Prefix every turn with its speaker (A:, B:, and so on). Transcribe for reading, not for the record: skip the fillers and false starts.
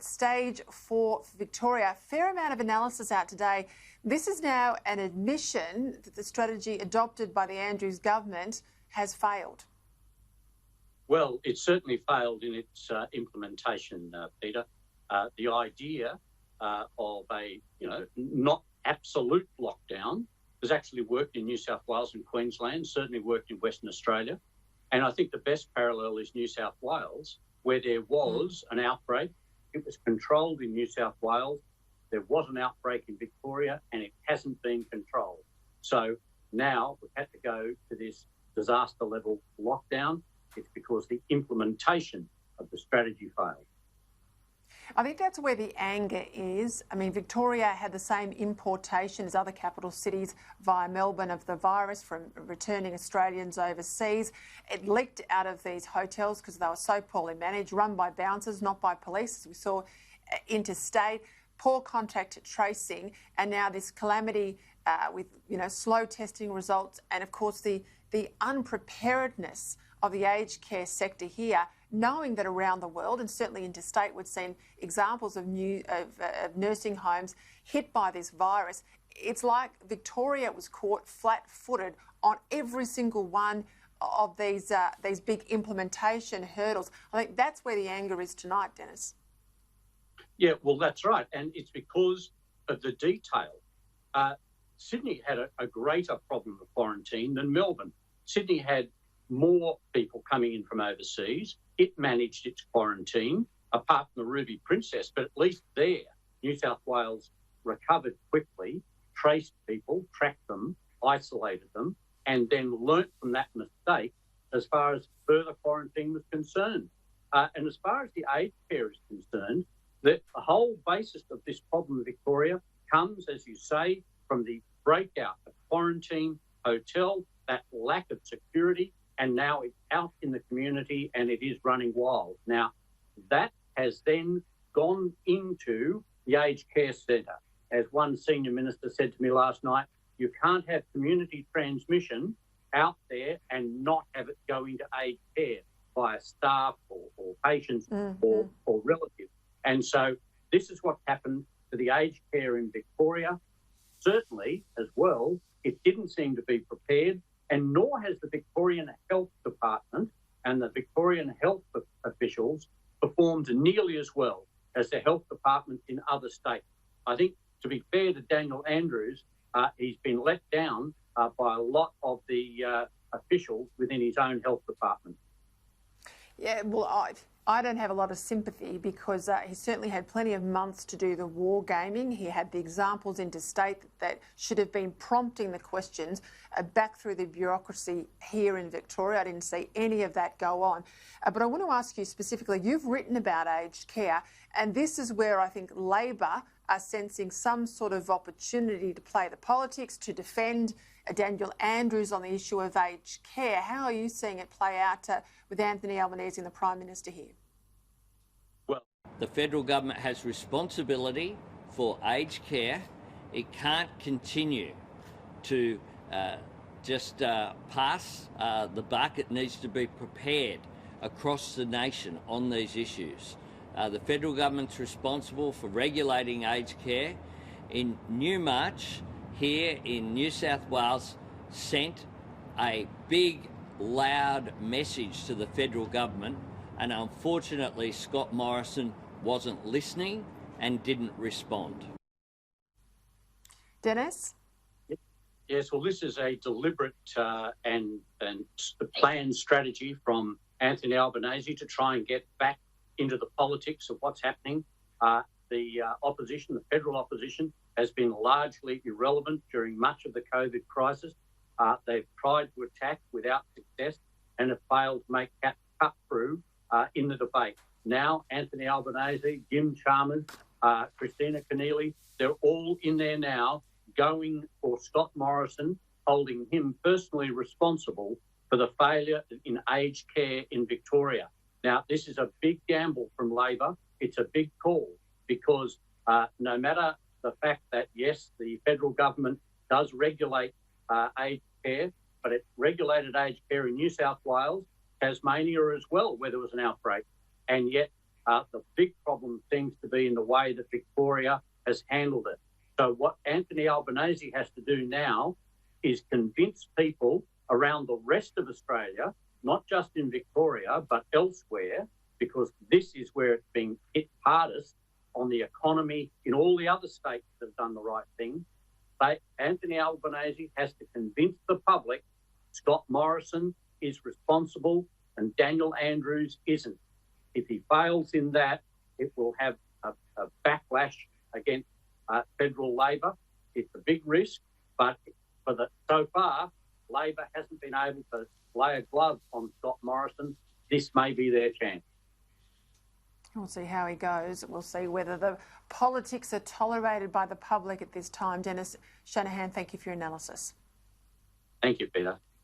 A: stage 4 for Victoria. Fair amount of analysis out today. This is now an admission that the strategy adopted by the Andrews government has failed.
B: Well, it certainly failed in its implementation, Peter. The idea of a, not absolute lockdown has actually worked in New South Wales and Queensland, certainly worked in Western Australia. And I think the best parallel is New South Wales, where there was an outbreak. It was controlled in New South Wales. There was an outbreak in Victoria, and it hasn't been controlled. So now we've had to go to this disaster level lockdown. It's because the implementation of the strategy failed.
A: I think that's where the anger is. I mean, Victoria had the same importation as other capital cities via Melbourne of the virus from returning Australians overseas. It leaked out of these hotels because they were so poorly managed, run by bouncers, not by police, as we saw interstate, poor contact tracing, and now this calamity with, slow testing results and, of course, the unpreparedness of the aged care sector here, knowing that around the world and certainly interstate we've seen examples of nursing homes hit by this virus. It's like Victoria was caught flat-footed on every single one of these big implementation hurdles. I think that's where the anger is tonight, Dennis.
B: Yeah, well, that's right. And it's because of the detail. Sydney had a greater problem of quarantine than Melbourne. Sydney had more people coming in from overseas. It managed its quarantine, apart from the Ruby Princess, but at least there, New South Wales recovered quickly, traced people, tracked them, isolated them, and then learnt from that mistake as far as further quarantine was concerned. And as far as the aged care is concerned, the whole basis of this problem in Victoria comes, as you say, from the breakout of quarantine, hotel, that lack of security, and now it's out in the community and it is running wild. Now, that has then gone into the aged care centre. As one senior minister said to me last night, you can't have community transmission out there and not have it go into aged care via staff or patients or relatives. And so this is what happened to the aged care in Victoria. Certainly, as well, it didn't seem to be prepared, and nor has the Victorian Health Department and the Victorian health officials performed nearly as well as the health departments in other states. I think, to be fair to Daniel Andrews, he's been let down by a lot of the officials within his own health department.
A: Yeah, well, I don't have a lot of sympathy because he certainly had plenty of months to do the war gaming. He had the examples interstate that should have been prompting the questions back through the bureaucracy here in Victoria. I didn't see any of that go on. But I want to ask you specifically, you've written about aged care, and this is where I think Labor are sensing some sort of opportunity to play the politics, to defend Daniel Andrews on the issue of aged care. How are you seeing it play out with Anthony Albanese and the Prime Minister here?
C: Well, the federal government has responsibility for aged care. It can't continue to just pass the buck. It needs to be prepared across the nation on these issues. The federal government's responsible for regulating aged care. In Newmarch, here in New South Wales, sent a big, loud message to the federal government, and unfortunately Scott Morrison wasn't listening and didn't respond.
A: Dennis?
B: Yes, well, this is a deliberate and planned strategy from Anthony Albanese to try and get back into the politics of what's happening. The opposition, the federal opposition, has been largely irrelevant during much of the COVID crisis. They've tried to attack without success and have failed to make cut through in the debate. Now, Anthony Albanese, Jim Chalmers, Christina Keneally, they're all in there now going for Scott Morrison, holding him personally responsible for the failure in aged care in Victoria. Now, this is a big gamble from Labor. It's a big call because no matter the fact that, yes, the federal government does regulate aged care, but it regulated aged care in New South Wales, Tasmania as well, where there was an outbreak. And yet The big problem seems to be in the way that Victoria has handled it. So what Anthony Albanese has to do now is convince people around the rest of Australia, not just in Victoria, but elsewhere, because this is where it's being hit hardest on the economy in all the other states that have done the right thing. Anthony Albanese has to convince the public Scott Morrison is responsible and Daniel Andrews isn't. If he fails in that, it will have a backlash against federal Labor. It's a big risk, but so far, Labor hasn't been able to lay a glove on Scott Morrison. This may be their chance.
A: We'll see how he goes. We'll see whether the politics are tolerated by the public at this time. Dennis Shanahan, thank you for your analysis.
B: Thank you, Peter.